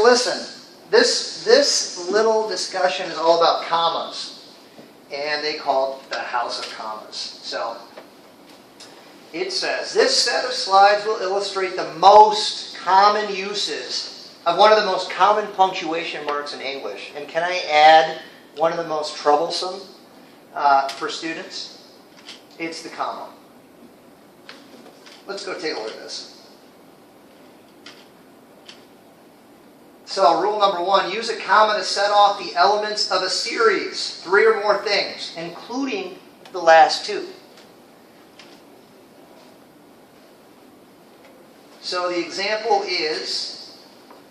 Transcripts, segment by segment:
so listen, this little discussion is all about commas, and they call it the house of commas. So it says, this set of slides will illustrate the most common uses of one of the most common punctuation marks in English. And can I add one of the most troublesome for students? It's the comma. Let's go take a look at this. So rule number 1, use a comma to set off the elements of a series, 3 or more things, including the last 2. So the example is,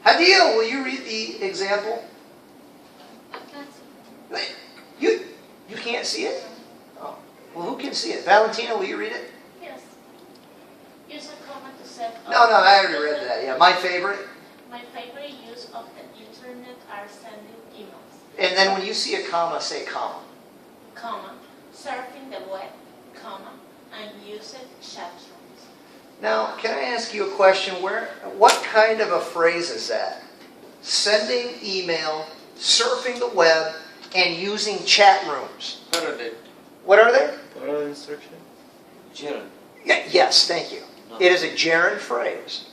Hadil, will you read the example? You can't see it? Oh. Well, who can see it? Valentina, will you read it? Yes. Use a comma to set No, I already read that. Yeah, my favorite. My favorite use of the internet are sending emails. And then when you see a comma, say comma. Comma, surfing the web, comma, and using chat rooms. Now, can I ask you a question? What kind of a phrase is that? Sending email, surfing the web, and using chat rooms. What are they? What are they? What are the instructions? Gerund. Yeah, yes, thank you. It is a gerund phrase.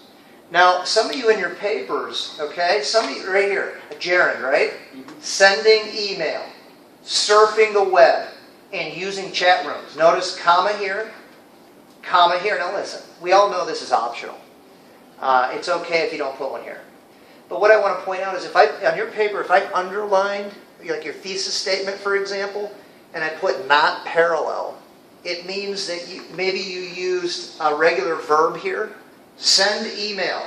Now, some of you in your papers, okay, some of you right here, a gerund, right? Mm-hmm. Sending email, surfing the web, and using chat rooms. Notice comma here, comma here. Now listen, we all know this is optional. It's okay if you don't put one here. But what I want to point out is on your paper, if I underlined, like your thesis statement, for example, and I put not parallel, it means that maybe you used a regular verb here. Send email,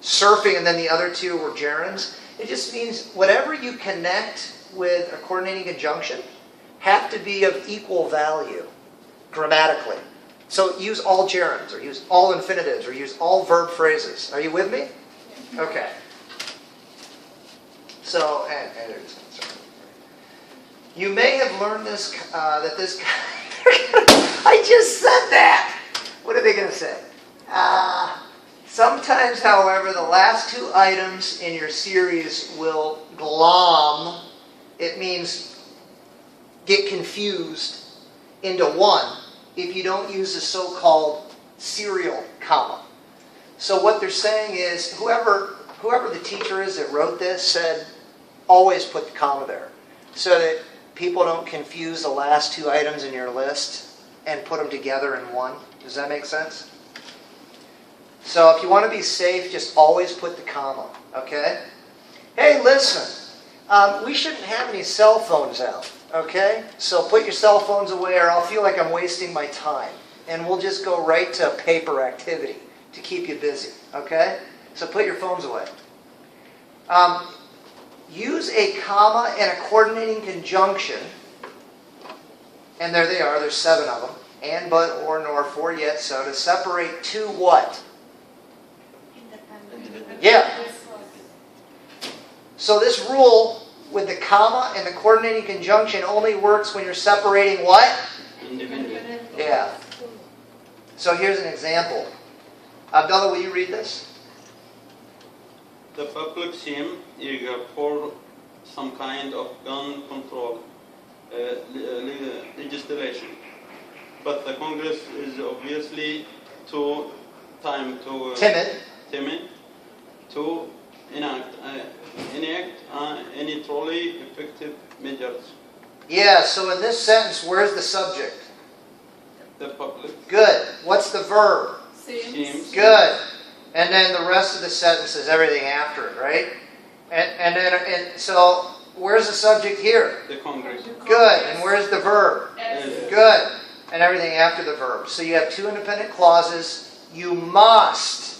surfing, and then the other 2 were gerunds. It just means whatever you connect with a coordinating conjunction have to be of equal value grammatically. So use all gerunds, or use all infinitives, or use all verb phrases. Are you with me? Okay. So, and there's you may have learned this, that this I just said that! What are they going to say? Sometimes, however, the last 2 items in your series will glom. It means get confused into one if you don't use the so-called serial comma. So what they're saying is, whoever the teacher is that wrote this said, always put the comma there, so that people don't confuse the last 2 items in your list and put them together in one. Does that make sense? So if you want to be safe, just always put the comma, okay? Hey, listen, we shouldn't have any cell phones out, okay? So put your cell phones away, or I'll feel like I'm wasting my time. And we'll just go right to paper activity to keep you busy, okay? So put your phones away. Use a comma and a coordinating conjunction, and there they are, there's 7 of them, and, but, or, nor, for, yet, so, to separate 2 what? Yeah. So this rule with the comma and the coordinating conjunction only works when you're separating what? Independent. Yeah. So here's an example. Abdullah, will you read this? The public seem eager for some kind of gun control legislation, but the Congress is obviously too timid to enact any truly effective measures. Yeah, so in this sentence, where's the subject? The public. Good. What's the verb? Seems. Good. And then the rest of the sentence is everything after it, right? And so where's the subject here? The Congress. Good. And where's the verb? Yes. Good. And everything after the verb. So you have 2 independent clauses. You must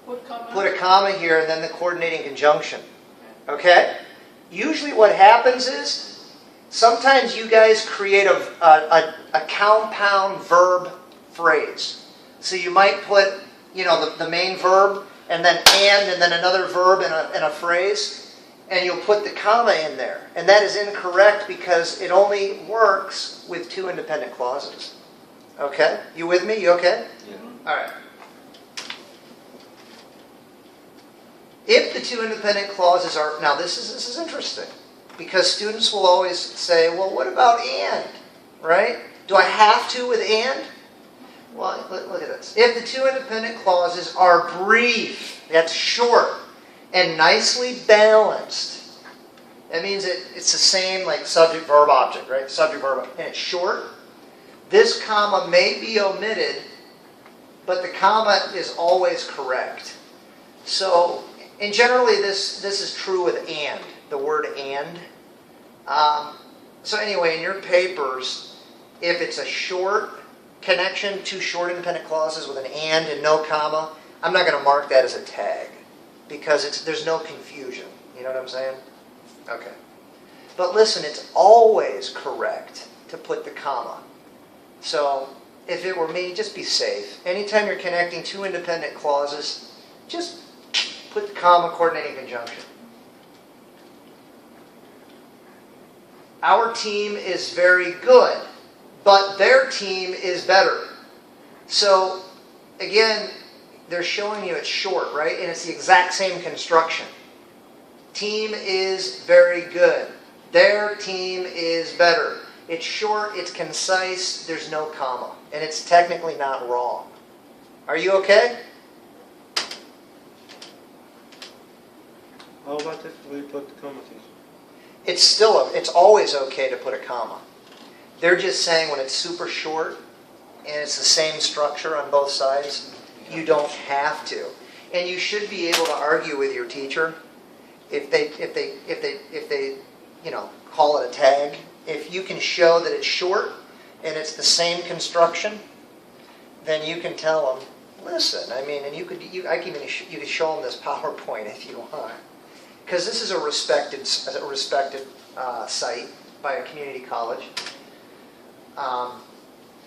put a comma here and then the coordinating conjunction. Okay? Usually what happens is sometimes you guys create a compound verb phrase. So you might put, the main verb and then another verb in a phrase, and you'll put the comma in there. And that is incorrect because it only works with 2 independent clauses. Okay? You with me? You okay? Yeah. All right. If the two independent clauses are, now this is interesting, because students will always say, well, what about and, right? Do I have to with and? Well, look at this. If the two independent clauses are brief, that's short, and nicely balanced, that means it's the same like subject, verb, object, right? Subject, verb, and it's short. This comma may be omitted, but the comma is always correct. So, and generally this is true with and, the word and. So anyway, in your papers, if it's a short connection, two short independent clauses with an and no comma, I'm not going to mark that as a tag because there's no confusion. You know what I'm saying? Okay. But listen, it's always correct to put the comma. So if it were me, just be safe. Anytime you're connecting two independent clauses, just put the comma coordinating conjunction. Our team is very good, but their team is better. So, again, they're showing you it's short, right? And it's the exact same construction. Team is very good. Their team is better. It's short, it's concise, there's no comma. And it's technically not wrong. Are you okay? How about if we put commas? It's always okay to put a comma. They're just saying when it's super short and it's the same structure on both sides, you don't have to. And you should be able to argue with your teacher if they call it a tag. If you can show that it's short and it's the same construction, then you can tell them, listen, I mean, and you could show them this PowerPoint if you want. Because this is a respected site by a community college.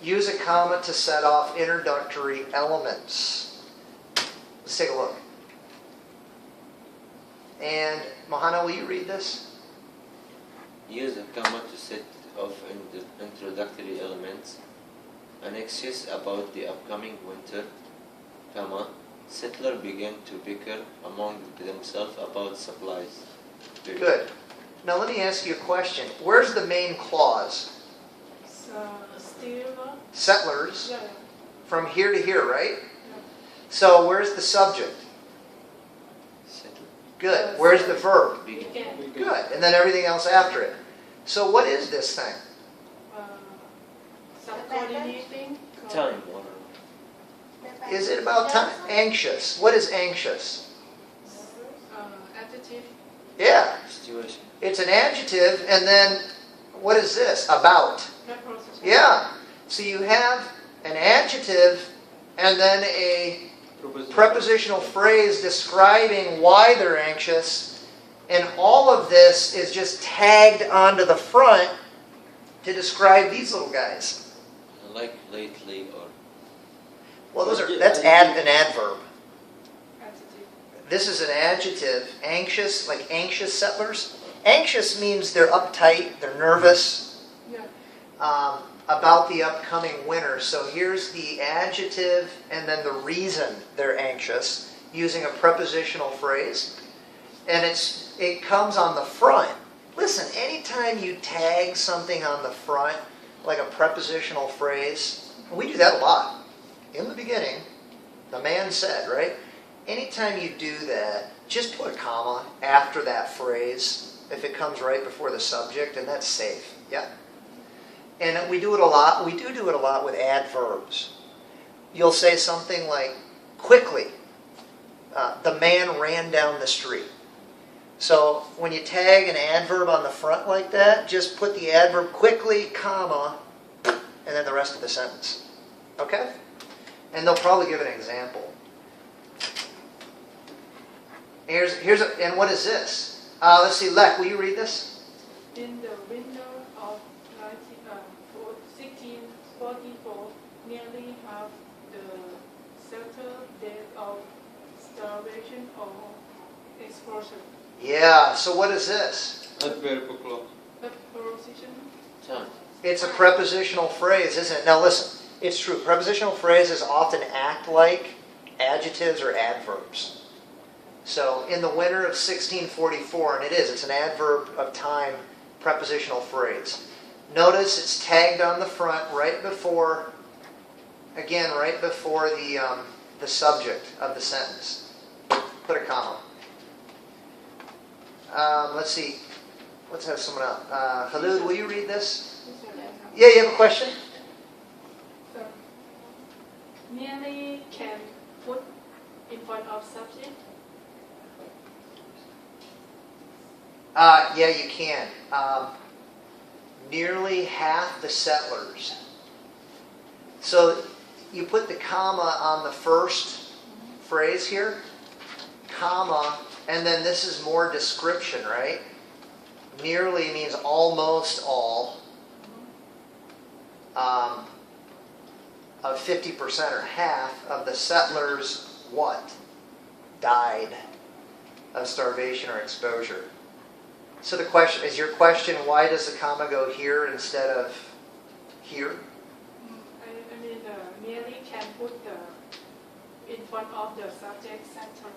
Use a comma to set off introductory elements. Let's take a look. And Mohana, will you read this? Use a comma to set off introductory elements. Annexes about the upcoming winter, comma. Settlers began to bicker among themselves about supplies. Good. Now let me ask you a question. Where's the main clause? Settlers. Yeah. From here to here, right? Yeah. So where's the subject? Settle. Good. Where's the verb? Began. Good. And then everything else after it. So what is this thing? Subordinating. Time or Is it about time? Anxious. What is anxious? Adjective. Yeah. situation. It's an adjective, and then what is this? About. Yeah. So you have an adjective and then a prepositional phrase describing why they're anxious, and all of this is just tagged onto the front to describe these little guys. Like lately or... Well, that's an adverb. Adjective. This is an adjective. Anxious, like anxious settlers. Anxious means they're uptight, they're nervous about the upcoming winter. So here's the adjective and then the reason they're anxious using a prepositional phrase. And it comes on the front. Listen, anytime you tag something on the front, like a prepositional phrase, we do that a lot. In the beginning, the man said, right? Anytime you do that, just put a comma after that phrase if it comes right before the subject, and that's safe. Yeah? And we do it a lot. We do it a lot with adverbs. You'll say something like, quickly, the man ran down the street. So when you tag an adverb on the front like that, just put the adverb quickly, comma, and then the rest of the sentence. Okay? And they'll probably give an example. And what is this? Let's see, Lek, will you read this? In the winter of 1644, nearly half the settlers died of starvation or explosion. Yeah, so what is this? Adverbial. Preposition. Time. It's a prepositional phrase, isn't it? Now listen, it's true. Prepositional phrases often act like adjectives or adverbs. So in the winter of 1644, and it's an adverb of time prepositional phrase. Notice it's tagged on the front right before, again, right before the subject of the sentence. Put a comma. Let's see. Let's have someone else. Khalid, will you read this? Yeah, you have a question? So, nearly can put in front of subject. Yeah, you can. Nearly half the settlers. So you put the comma on the first phrase here, comma, and then this is more description, right? Nearly means almost all of 50% or half of the settlers, what? Died of starvation or exposure. So the question is, your question, why does the comma go here instead of here? I mean, nearly can put the in front of the subject center.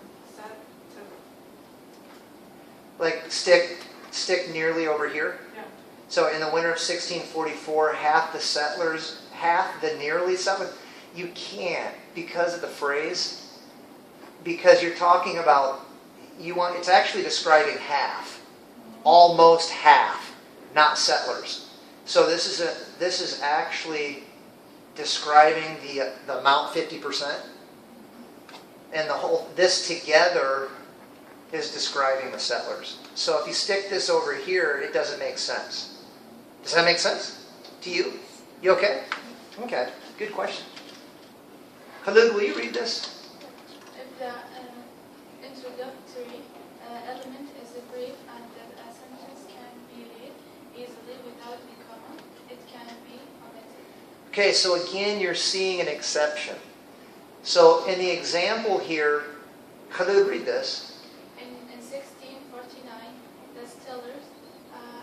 Like stick nearly over here? Yeah. So in the winter of 1644, half the settlers, half the nearly settlers, you can't because of the phrase, because you're talking about, it's actually describing half, almost half, not settlers. So this is actually describing the amount 50%, and this together is describing the settlers. So if you stick this over here, it doesn't make sense. Does that make sense to you? You okay? Okay, good question. Khalid, will you read this? If the introductory element is brief and a sentence can be read easily without the comma, it can be omitted. Okay, so again, you're seeing an exception. So in the example here, Khalid, read this. In 1649, the settlers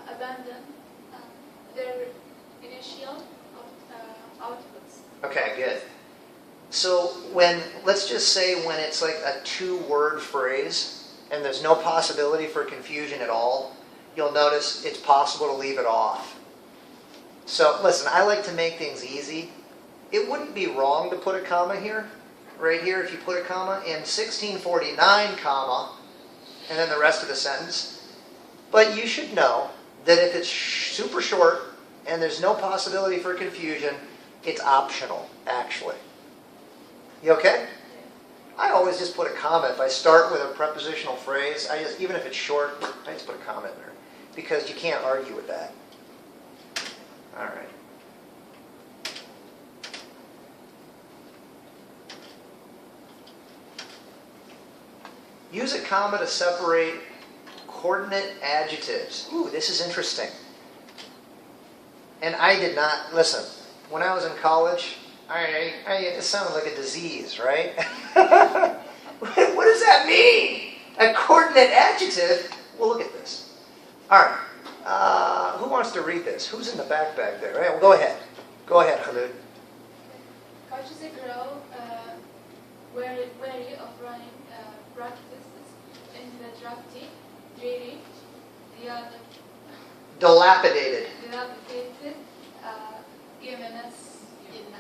abandoned their initial outputs. Okay, good. So let's just say when it's like a 2-word phrase and there's no possibility for confusion at all, you'll notice it's possible to leave it off. So listen, I like to make things easy. It wouldn't be wrong to put a comma here, right here, if you put a comma in 1649, comma, and then the rest of the sentence. But you should know that if it's super short and there's no possibility for confusion, it's optional, actually. You okay? I always just put a comma. If I start with a prepositional phrase, even if it's short, I just put a comma in there. Because you can't argue with that. All right. Use a comma to separate coordinate adjectives. Ooh, this is interesting. And I did not, listen, when I was in college, it sounded like a disease, right? What does that mean? A coordinate adjective? Well, look at this. All right. Who wants to read this? Who's in the back there? Right, well, go ahead. Go ahead, Khalid. Coaches grow wary of running practices in the drafty, dreary, Dilapidated.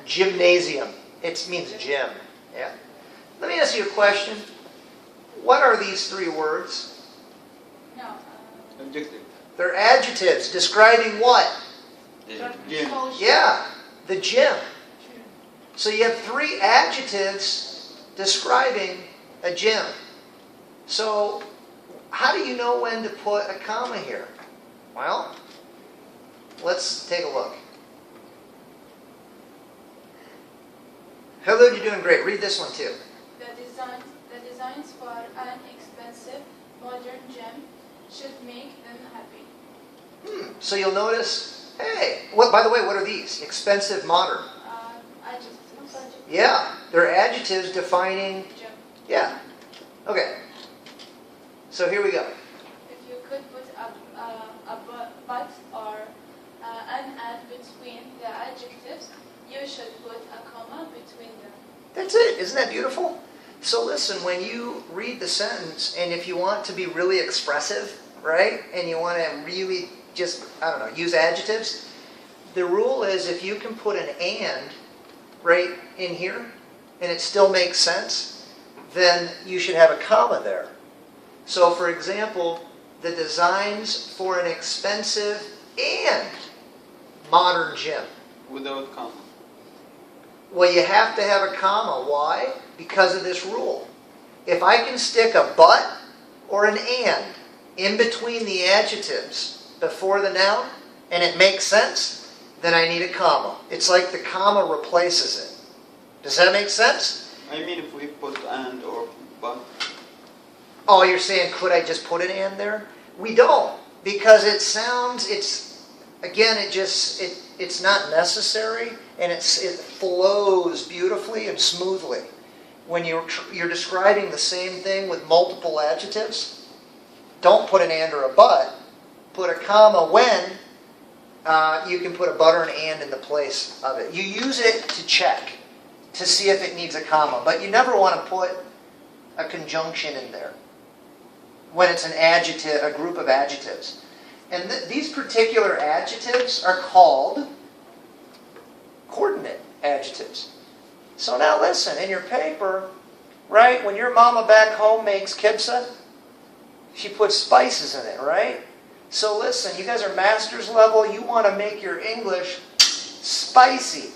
Gymnasium. It means gym. Yeah. Let me ask you a question. What are these 3 words? No. Adjective. They're adjectives describing what? Gym. Yeah, the gym. So you have 3 adjectives describing a gym. So how do you know when to put a comma here? Well, let's take a look. Hello, you're doing great. Read this one too. The designs for an expensive modern gym should make them happy. So you'll notice, hey, by the way, what are these? Expensive, modern. Adjectives. Yeah, they're adjectives defining, Gym. yeah. Okay. So here we go. If you could put a but or an and between the adjectives, you should put a comma between them. That's it. Isn't that beautiful? So listen, when you read the sentence, and if you want to be really expressive, right, and you want to really just, I don't know, use adjectives, the rule is if you can put an and right in here, and it still makes sense, then you should have a comma there. So for example, the designs for an expensive and modern gym. Without comma. Well, you have to have a comma. Why? Because of this rule. If I can stick a but or an and in between the adjectives before the noun, and it makes sense, then I need a comma. It's like the comma replaces it. Does that make sense? I mean, if we put and or but. Oh, you're saying, could I just put an and there? We don't, because it sounds, it's not necessary, and it flows beautifully and smoothly. When you're describing the same thing with multiple adjectives, don't put an and or a but. Put a comma when you can put a but or an and in the place of it. You use it to check, to see if it needs a comma, but you never want to put a conjunction in there when it's an adjective, a group of adjectives. And these particular adjectives are called coordinate adjectives. So now listen, in your paper, right, when your mama back home makes kibsa, she puts spices in it, right? So listen, you guys are master's level, you want to make your English spicy.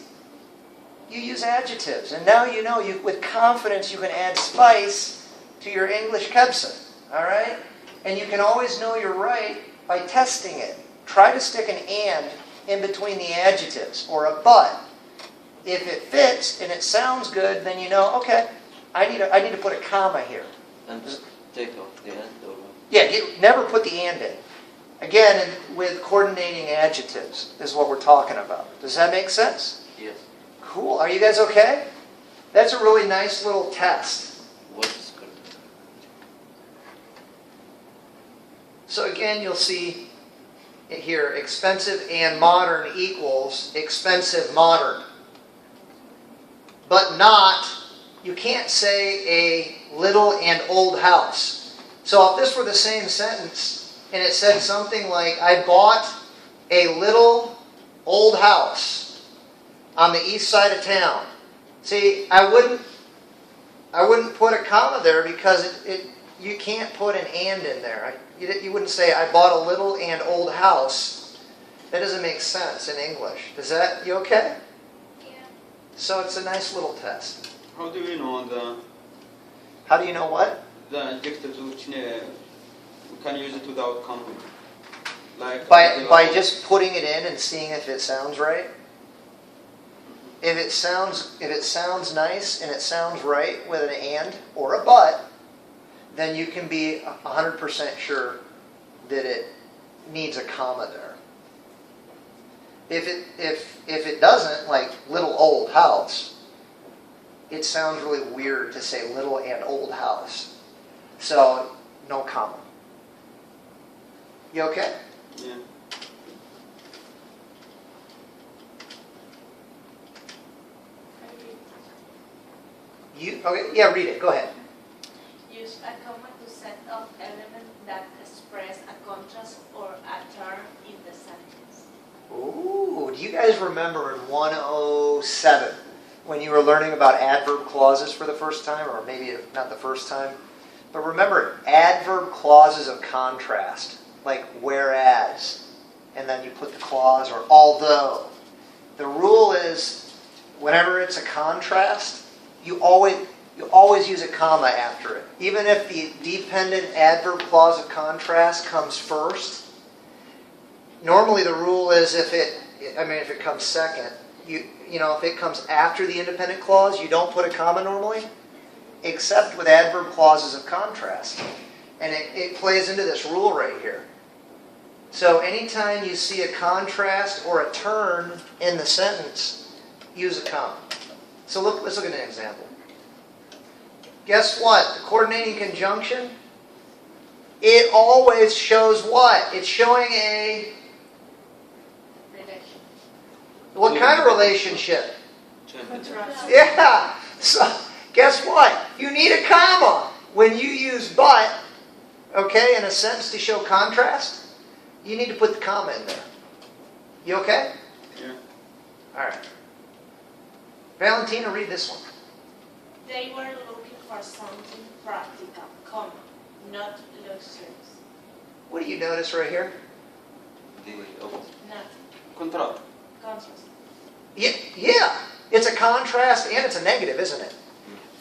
You use adjectives, and now you know, with confidence you can add spice to your English kibsa, all right? And you can always know you're right by testing it. Try to stick an and in between the adjectives, or a but. If it fits and it sounds good, then you know, okay, I need to put a comma here. And take off the and or Yeah, never put the and in. Again, with coordinating adjectives is what we're talking about. Does that make sense? yes. Cool. Are you guys okay? That's a really nice little test. What is good? So again, you'll see here, expensive and modern equals expensive modern. But not, you can't say a little and old house. So if this were the same sentence, and it said something like, I bought a little old house on the east side of town. See, I wouldn't put a comma there because you can't put an and in there. You wouldn't say, I bought a little and old house. That doesn't make sense in English. You okay? Yeah. So it's a nice little test. How do we know How do you know what? the adjectives which we can use it without comma? Like By just putting it in and seeing if it sounds right. If it sounds nice and it sounds right with an and or a but, then you can be 100% sure that it needs a comma there. If it doesn't, like little old house, it sounds really weird to say little and old house. So no comma. You okay? Yeah. Okay? Yeah, read it. Go ahead. Use a comma to set up elements that express a contrast or a term in the sentence. Ooh, do you guys remember in 107 when you were learning about adverb clauses for the first time, or maybe not the first time? But remember adverb clauses of contrast, like whereas, and then you put the clause, or although. The rule is whenever it's a contrast, you always use a comma after it. Even if the dependent adverb clause of contrast comes first, normally the rule is if it comes second, if it comes after the independent clause, you don't put a comma normally, except with adverb clauses of contrast. And it plays into this rule right here. So anytime you see a contrast or a turn in the sentence, use a comma. So let's look at an example. Guess what? The coordinating conjunction, it always shows what? It's showing a... What kind of relationship? Contrast. Yeah. So Guess what? You need a comma. When you use but, okay, in a sentence to show contrast, you need to put the comma in there. You okay? Yeah. All right. Valentina, read this one. They were looking for something practical, comma, not luxurious. What do you notice right here? Nothing. Contrast. Contrast. Yeah. It's a contrast and it's a negative, isn't it?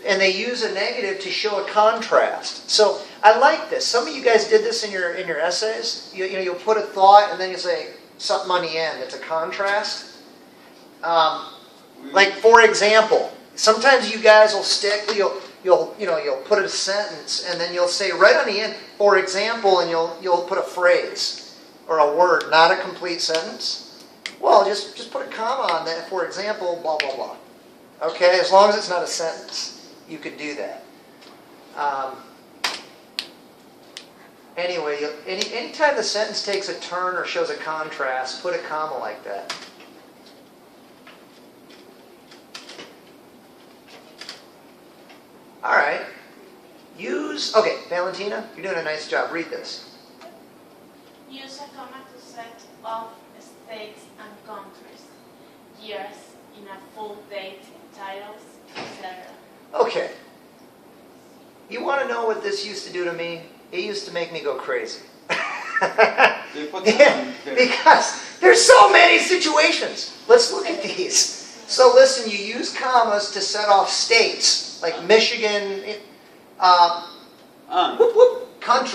And they use a negative to show a contrast. So I like this. Some of you guys did this in your essays. You'll put a thought and then you say something on the end. It's a contrast. Like for example, sometimes you guys will stick. You'll put a sentence and then you'll say right on the end, for example, and you'll put a phrase or a word, not a complete sentence. Well, just put a comma on that. For example, blah blah blah. Okay, as long as it's not a sentence. You could do that. Anyway, anytime the sentence takes a turn or shows a contrast, put a comma like that. All right. Okay, Valentina, you're doing a nice job. Read this. Use a comma to set off states and countries, years in a full date, titles, etc. Okay. You want to know what this used to do to me? It used to make me go crazy. Yeah, because there's so many situations. Let's look at these. So listen, you use commas to set off states, like Michigan,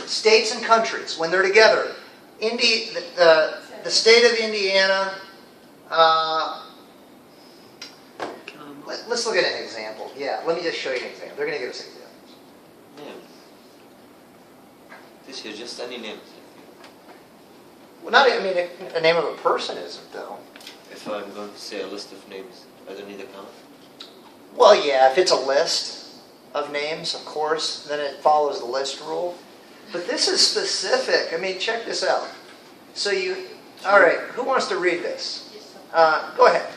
states and countries, when they're together. The state of Indiana, let's look at an example. Yeah, let me just show you an example. They're going to give us examples. Name. This is just any name. Well, a name of a person isn't, though. If I'm going to say a list of names, I don't need a comma. Well, yeah, if it's a list of names, of course, then it follows the list rule. But this is specific. Check this out. So all right, who wants to read this? Go ahead.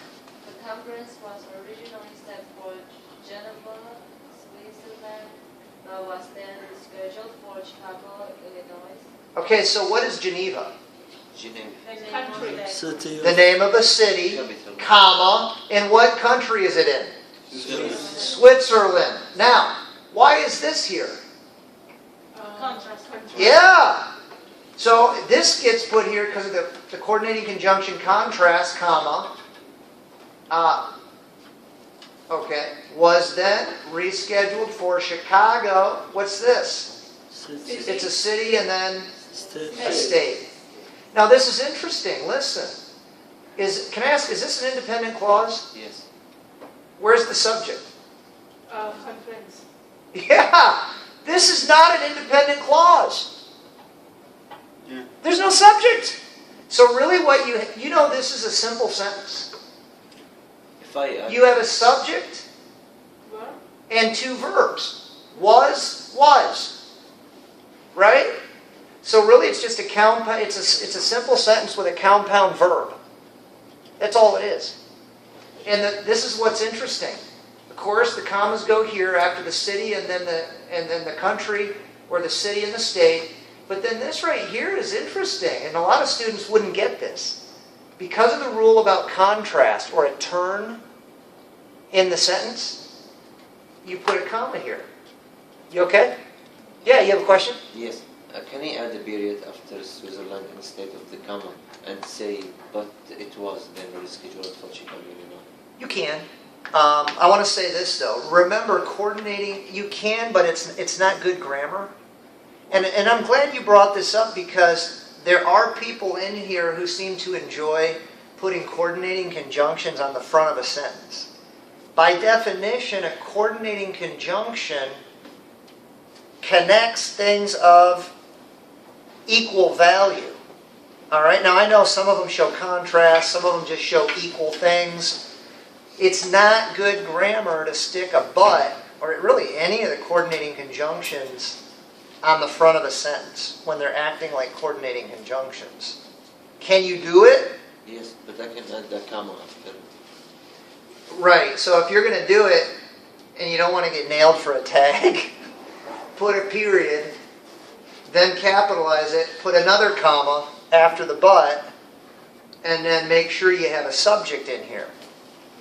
The conference was originally set for Geneva, Switzerland, but was then scheduled for Chicago, Illinois. Okay, so what is Geneva? Geneva. The name of a city, comma, and what country is it in? Switzerland. Now, why is this here? Contrast. Yeah. So this gets put here because of the coordinating conjunction contrast, comma. Okay. Was then rescheduled for Chicago. What's this? It's a city and then a state. Now this is interesting. Listen. Can I ask, is this an independent clause? Yes. Where's the subject? Conference. Yeah. This is not an independent clause. Yeah. There's no subject. So really what this is a simple sentence. You have a subject Verb. and two verbs. Was. Right? So really it's just a compound, it's a simple sentence with a compound verb. That's all it is. And this is what's interesting. Of course, the commas go here after the city and then the country, or the city and the state. But then this right here is interesting, and a lot of students wouldn't get this. Because of the rule about contrast, or a turn in the sentence, you put a comma here. You okay? Yeah, you have a question? Yes. Can I add a period after Switzerland instead of the comma and say, but it was then rescheduled for Chicago, Illinois? You can. I want to say this though. Remember, coordinating, you can, but it's not good grammar. And I'm glad you brought this up, because there are people in here who seem to enjoy putting coordinating conjunctions on the front of a sentence. By definition, a coordinating conjunction connects things of equal value. All right? Now, I know some of them show contrast, some of them just show equal things. It's not good grammar to stick a but, or really any of the coordinating conjunctions, on the front of a sentence when they're acting like coordinating conjunctions. Can you do it? Yes, but I can add the comma after. Right. So if you're going to do it, and you don't want to get nailed for a tag, put a period, then capitalize it, put another comma after the but, and then make sure you have a subject in here,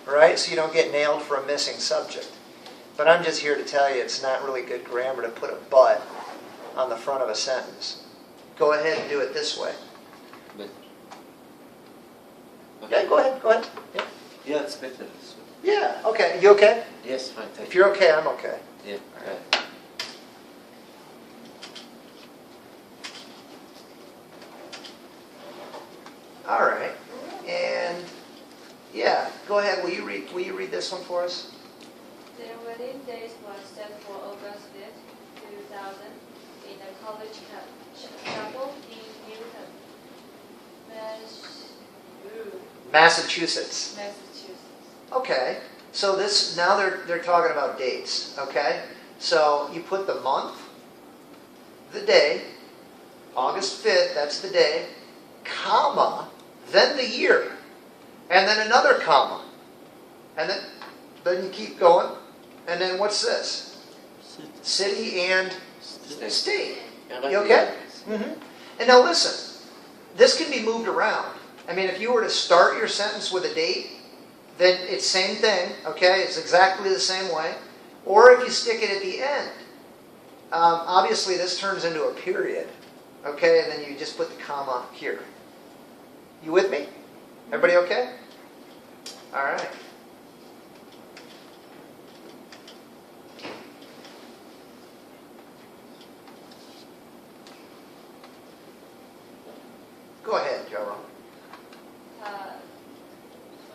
right? So you don't get nailed for a missing subject. But I'm just here to tell you it's not really good grammar to put a but on the front of a sentence. Go ahead and do it this way. But, Yeah, go ahead, go ahead. Yeah, yeah, it's better this way. yeah, okay. You okay? Yes, fine, thank If you. you're okay, I'm okay. Yeah, right. All right. And yeah, go ahead. Will you read this one for us? Their wedding date was set for August 5th, 2000, in a college chapel in Newton, Massachusetts. Massachusetts. Okay. So this now they're talking about dates. Okay. So you put the month, the day, August 5th. That's the day, comma, then the year, and then another comma, and then you keep going, and then what's this? City and state. You okay? Mm-hmm. And now listen, this can be moved around. I mean, if you were to start your sentence with a date, then it's same thing, okay? It's exactly the same way. Or if you stick it at the end, obviously this turns into a period, okay? And then you just put the comma here. You with me? Everybody okay? All right. Go ahead, Joe.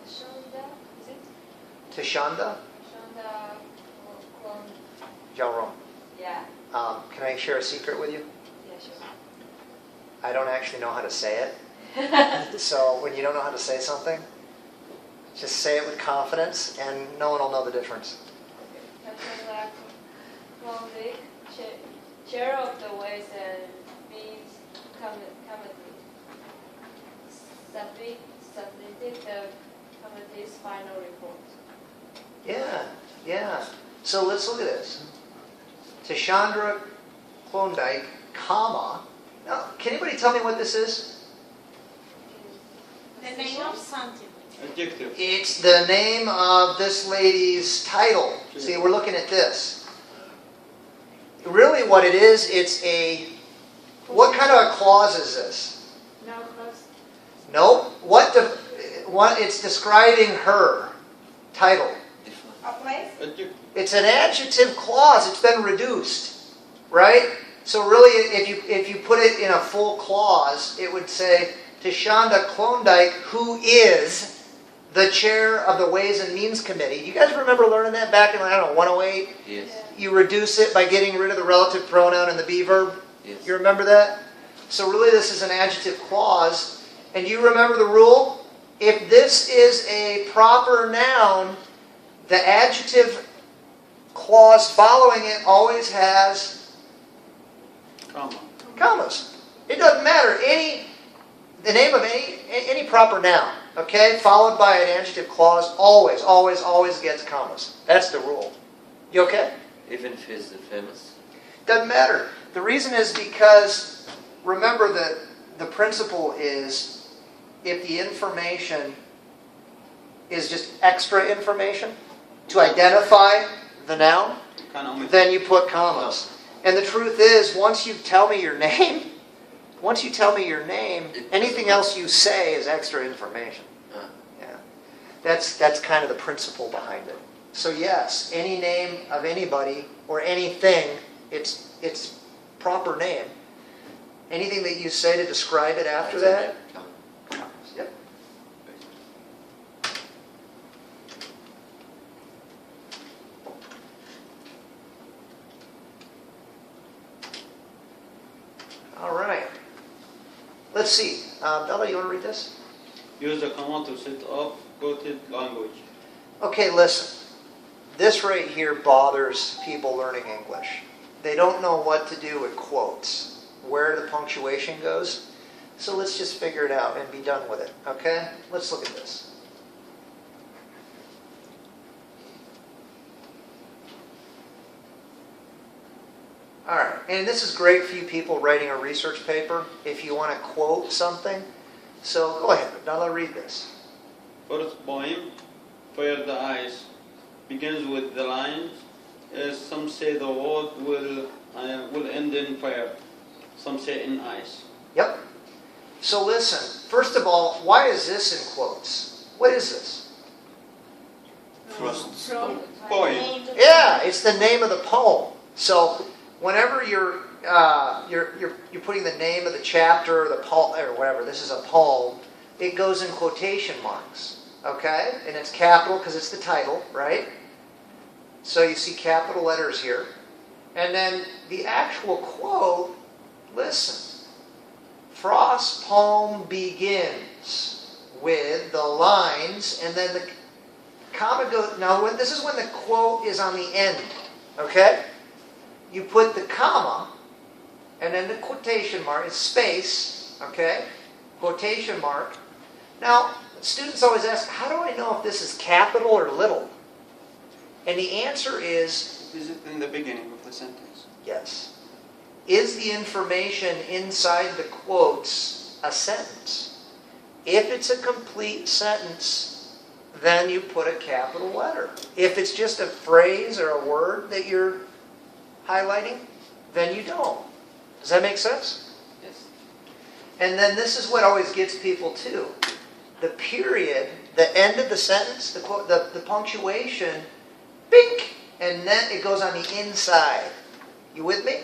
Shonda, is it? Tashanda, Shonda Kwon. Joe. Yeah, Can I share a secret with you? yeah, sure. I don't actually know how to say it. So when you don't know how to say something, just say it with confidence and no one will know the difference. Shonda Kwon, chair of the Ways and Means Committee, submitted the committee's final report. Yeah, yeah. So let's look at this. Tashandra Klondike, comma. Now, can anybody tell me what this is? The name of something. Adjective. It's the name of this lady's title. See, we're looking at this. Really what it is, it's a... What kind of a clause is this? Now, class. Nope. It's describing her title. A place? Adjective. It's an adjective clause. It's been reduced, right? So really, if you put it in a full clause, it would say Tashanda Klondike, who is the chair of the Ways and Means Committee. Do you guys remember learning that back in, I don't know, 108? Yes, You reduce it by getting rid of the relative pronoun and the be verb. yes. You remember that? So really, this is an adjective clause. And do you remember the rule? If this is a proper noun, the adjective clause following it always has Comma. commas. It doesn't matter. The name of any proper noun, okay, followed by an adjective clause, always gets commas. That's the rule. You okay? Even if he's famous. Doesn't matter. The reason is because, remember that the principle is if the information is just extra information to identify the noun, then you put commas. And the truth is, once you tell me your name, anything else you say is extra information. Yeah. That's kind of the principle behind it. So yes, any name of anybody or anything, it's proper name. Anything that you say to describe it after that, commas. Yep. All right. Let's see. Bella, you want to read this? Use the comma to set up quoted language. Okay, listen. This right here bothers people learning English. They don't know what to do with quotes, where the punctuation goes. So let's just figure it out and be done with it, okay? Let's look at this. And this is great for you people writing a research paper if you want to quote something. So go ahead, Abdallah, read this. First poem, Fire the Ice, begins with the lines, some say the world will end in fire, some say in ice. Yep. So listen, first of all, why is this in quotes? What is this? Poem. Yeah, it's the name of the poem. So whenever you're putting the name of the chapter or the poem or whatever, this is a poem, it goes in quotation marks. Okay? And it's capital because it's the title, right? So you see capital letters here. And then the actual quote, listen. Frost's poem begins with the lines, and then the comma goes. Now, this is when the quote is on the end. Okay? You put the comma, and then the quotation mark is space. Okay? Quotation mark. Now, students always ask, how do I know if this is capital or little? And the answer is... Is it in the beginning of the sentence? Yes. Is the information inside the quotes a sentence? If it's a complete sentence, then you put a capital letter. If it's just a phrase or a word that you're highlighting, then you don't. Does that make sense? Yes. And then this is what always gets people too. The period, the end of the sentence, the punctuation, bink, and then it goes on the inside. You with me?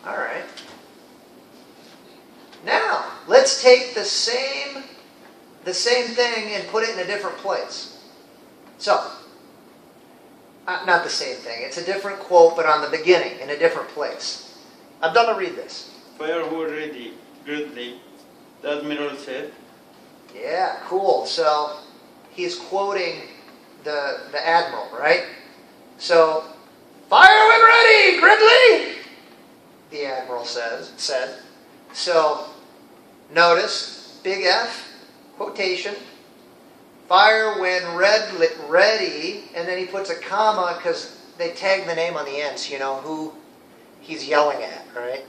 All right. Now, let's take the same thing and put it in a different place. So, not the same thing. It's a different quote, but on the beginning, in a different place. Abdullah, read this. Fire were ready, Gridley, the admiral said. Yeah, cool. So, he's quoting the admiral, right? So, fire when ready, Gridley! The admiral said. So, notice, big F, quotation, fire when ready, and then he puts a comma because they tag the name on the end, so you know who he's yelling at, right?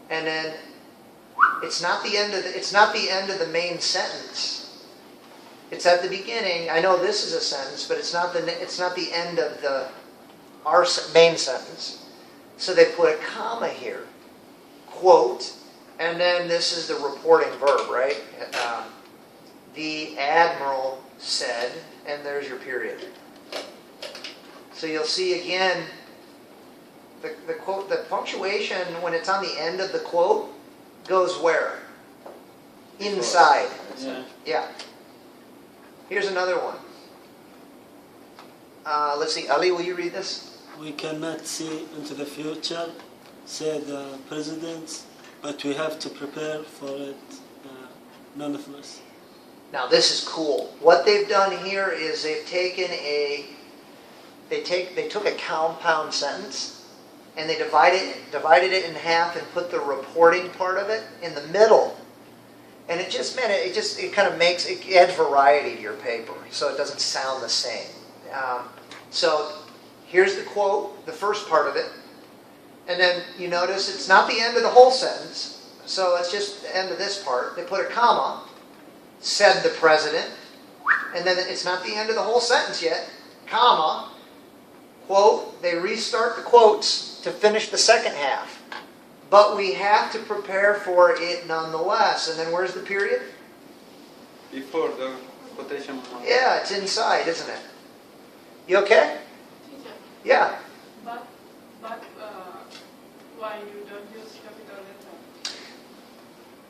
And then it's not the end of the main sentence. It's at the beginning. I know this is a sentence, but it's not the end of our main sentence. So they put a comma here, quote, and then this is the reporting verb, right? The admiral said, and there's your period. So you'll see again, the quote, the punctuation when it's on the end of the quote goes where? Inside. Yeah. Yeah. Here's another one. Let's see, Ali, will you read this? We cannot see into the future, said the president, but we have to prepare for it, none of us. Now this is cool. What they've done here is they took a compound sentence and they divided it in half and put the reporting part of it in the middle. And it just meant it kind of adds variety to your paper, so it doesn't sound the same. So here's the quote, the first part of it, and then you notice it's not the end of the whole sentence, so it's just the end of this part. They put a comma, said the president, and then it's not the end of the whole sentence yet, comma, quote, they restart the quotes to finish the second half. But we have to prepare for it nonetheless. And then where's the period? Before the quotation mark. Yeah, it's inside, isn't it? You okay? Teacher, Yeah. but why you don't use capital letter?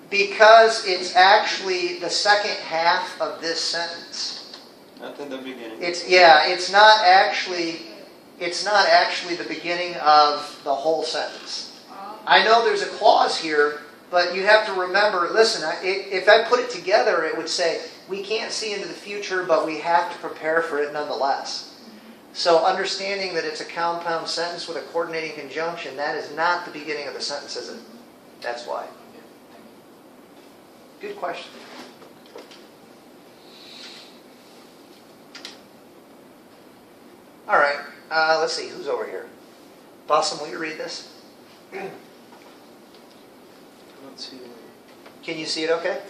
Because it's actually the second half of this sentence. Not in the beginning. It's not actually the beginning of the whole sentence. I know there's a clause here, but you have to remember, listen, if I put it together, it would say, we can't see into the future, but we have to prepare for it nonetheless. So understanding that it's a compound sentence with a coordinating conjunction, that is not the beginning of the sentence, is it? That's why. Good question. All right, let's see, who's over here? Bassam, will you read this? Let's see. Can you see it okay?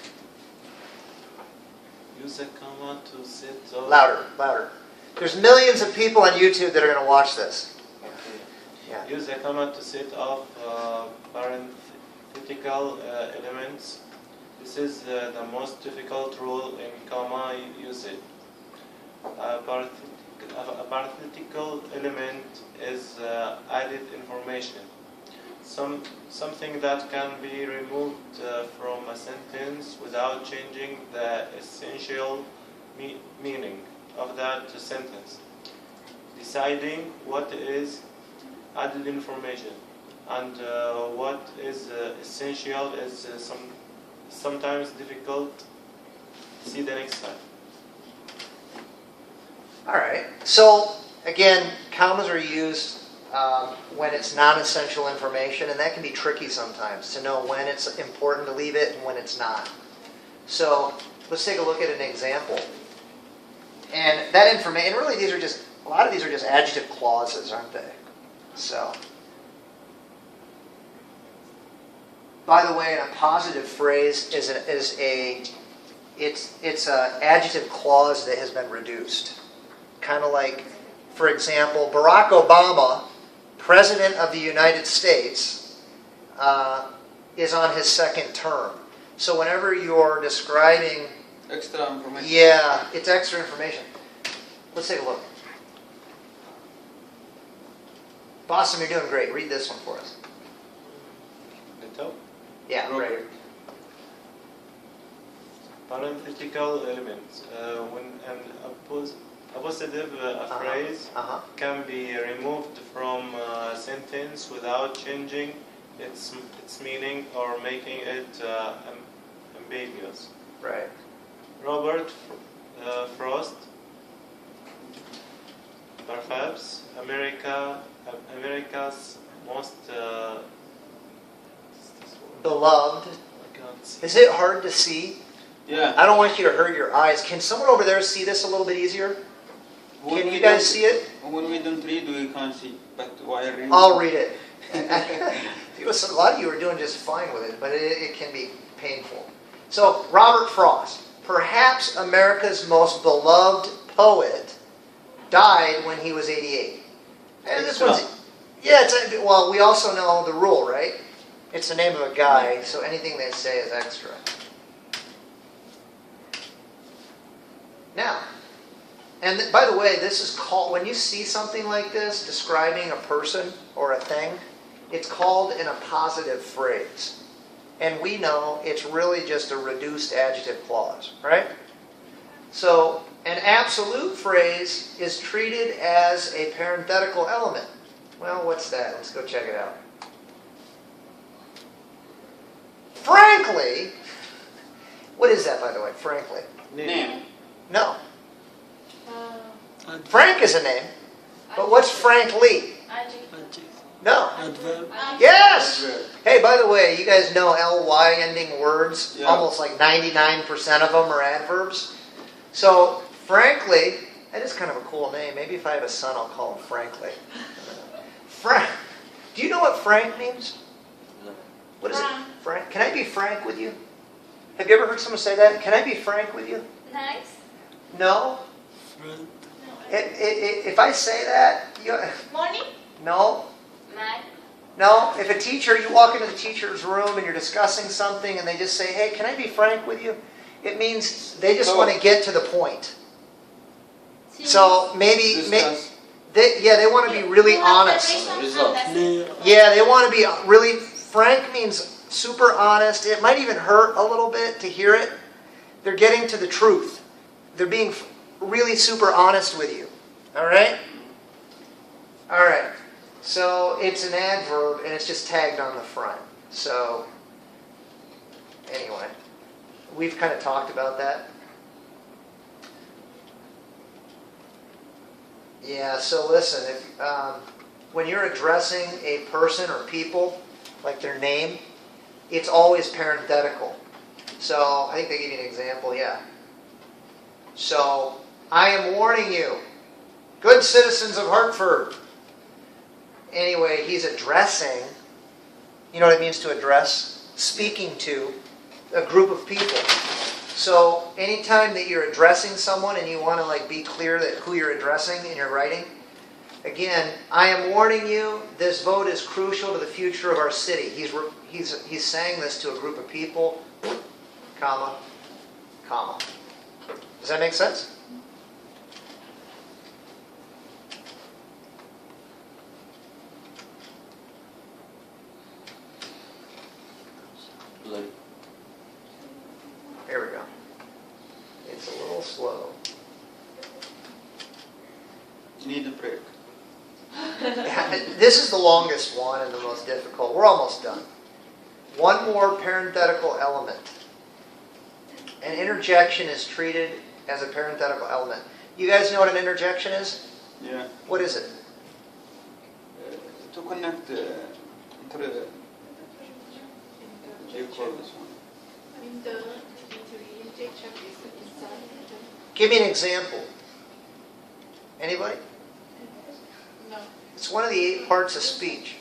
Use a comma to set off. Louder, louder. There's millions of people on YouTube that are going to watch this. Okay. Yeah. Use a comma to set off parenthetical elements. This is the most difficult rule in comma usage. A parenthetical element is added information. Something that can be removed from a sentence without changing the essential meaning of that sentence. Deciding what is added information and what is essential is sometimes difficult. See the next slide. All right. So, again, commas are used when it's non-essential information, and that can be tricky sometimes to know when it's important to leave it and when it's not. So, let's take a look at an example. And that information, really these are just, a lot of these are just adjective clauses, aren't they? So, by the way, a positive phrase is it's an adjective clause that has been reduced. Kind of like, for example, Barack Obama, President of the United States, is on his second term. So whenever you're describing... Extra information. Yeah, it's extra information. Let's take a look. Boston, you're doing great. Read this one for us. The top. Yeah, right. Parenthetical elements. When an appositive phrase can be removed from a sentence without changing its meaning or making it ambiguous. Right. Robert Frost, perhaps America's most Beloved. I can't see. Is it hard to see? Yeah. I don't want you to hurt your eyes. Can someone over there see this a little bit easier? When Can we you guys don't- see it? When we don't read, we can't see. But while reading, I'll read it. A lot of you are doing just fine with it, but it can be painful. So, Robert Frost, perhaps America's most beloved poet, died when he was 88. And this Extra. one's, yeah, well, we also know the rule, right? It's the name of a guy, so anything they say is extra. Now, and by the way, this is called, when you see something like this describing a person or a thing, it's called an appositive phrase. And we know it's really just a reduced adjective clause, right? So, an absolute phrase is treated as a parenthetical element. Well, what's that? Let's go check it out. Frankly, what is that, by the way? Frankly. name. No. Ad- Frank is a name. But what's frankly? adjective. No. Adverb. Yes! Adverb. Hey, by the way, you guys know ly ending words? Yeah. Almost like 99% of them are adverbs. So, frankly, that is kind of a cool name. Maybe if I have a son, I'll call him Frankly. Frank. Do you know what frank means? No. What is Frank. it? Frank. Can I be frank with you? Have you ever heard someone say that? Can I be frank with you? Nice. No. Friend. If I say that, Money? no. Mac. No, if a teacher, you walk into the teacher's room and you're discussing something and they just say, hey, can I be frank with you? It means they just want to get to the point. So maybe, Discuss. they want to be really honest. Result. Yeah, they want to be really, frank means super honest. It might even hurt a little bit to hear it. They're getting to the truth. They're being really super honest with you. All right? All right. So it's an adverb, and it's just tagged on the front. So anyway, we've kind of talked about that. Yeah, so listen, when you're addressing a person or people, like their name, it's always parenthetical. So I think they give you an example, yeah. So, I am warning you, good citizens of Hartford. anyway, he's addressing, you know what it means to address? Speaking to a group of people. So anytime that you're addressing someone and you want to like be clear that who you're addressing in your writing, again, I am warning you, this vote is crucial to the future of our city. He's saying this to a group of people, comma, comma. Does that make sense? Here we go. It's a little slow. You need a break. This is the longest one and the most difficult. We're almost done. One more parenthetical element. An interjection is treated as a parenthetical element. You guys know what an interjection is? Yeah. What is it? To connect you call this one. Interjection is inside. Give me an example. Anybody? No. It's one of the 8 parts of speech.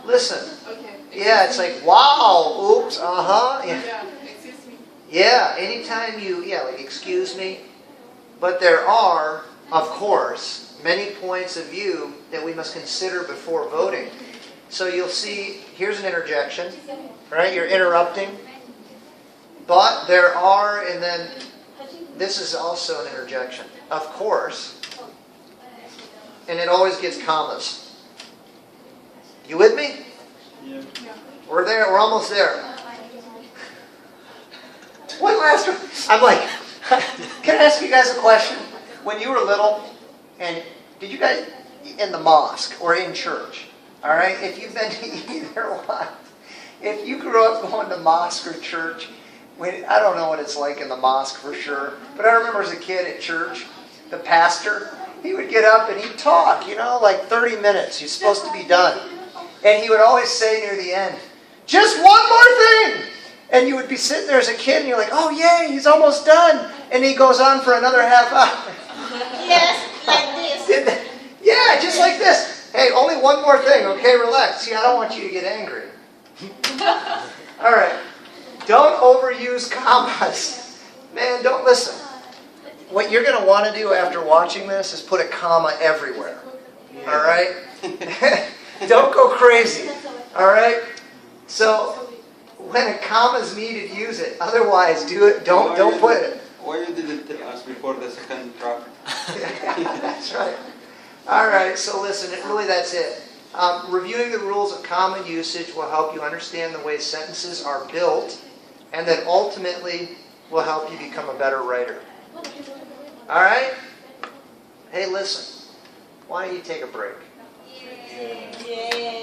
Listen. Okay. Yeah, it's like, wow, oops, uh-huh. Yeah. Yeah, excuse me. Yeah, anytime you, like, excuse me. But there are, of course, many points of view that we must consider before voting. So you'll see, here's an interjection, right? You're interrupting. But there are, and then this is also an interjection. Of course. And it always gets commas. You with me? Yeah. We're there. We're almost there. One last one. I'm like, can I ask you guys a question? When you were little, and did you guys, in the mosque or in church, all right, if you've been to either one, if you grew up going to mosque or church, I don't know what it's like in the mosque for sure, but I remember as a kid at church, the pastor, he would get up and he'd talk, like 30 minutes. He's supposed to be done. And he would always say near the end, just one more thing. And you would be sitting there as a kid and you're like, oh yay, he's almost done. And he goes on for another half hour. Yes, like this. Yeah, just like this. Hey, only one more thing, okay? Relax. See, I don't want you to get angry. All right. Don't overuse commas. Man, don't listen. What you're going to want to do after watching this is put a comma everywhere. All right? Don't go crazy. All right? So, when a comma is needed, use it. Otherwise, do it. Don't put it. Why you didn't tell us before the second draft? That's right. All right, so listen, really that's it. Reviewing the rules of common usage will help you understand the way sentences are built, and then ultimately will help you become a better writer. All right? Hey, listen. Why don't you take a break? Yeah.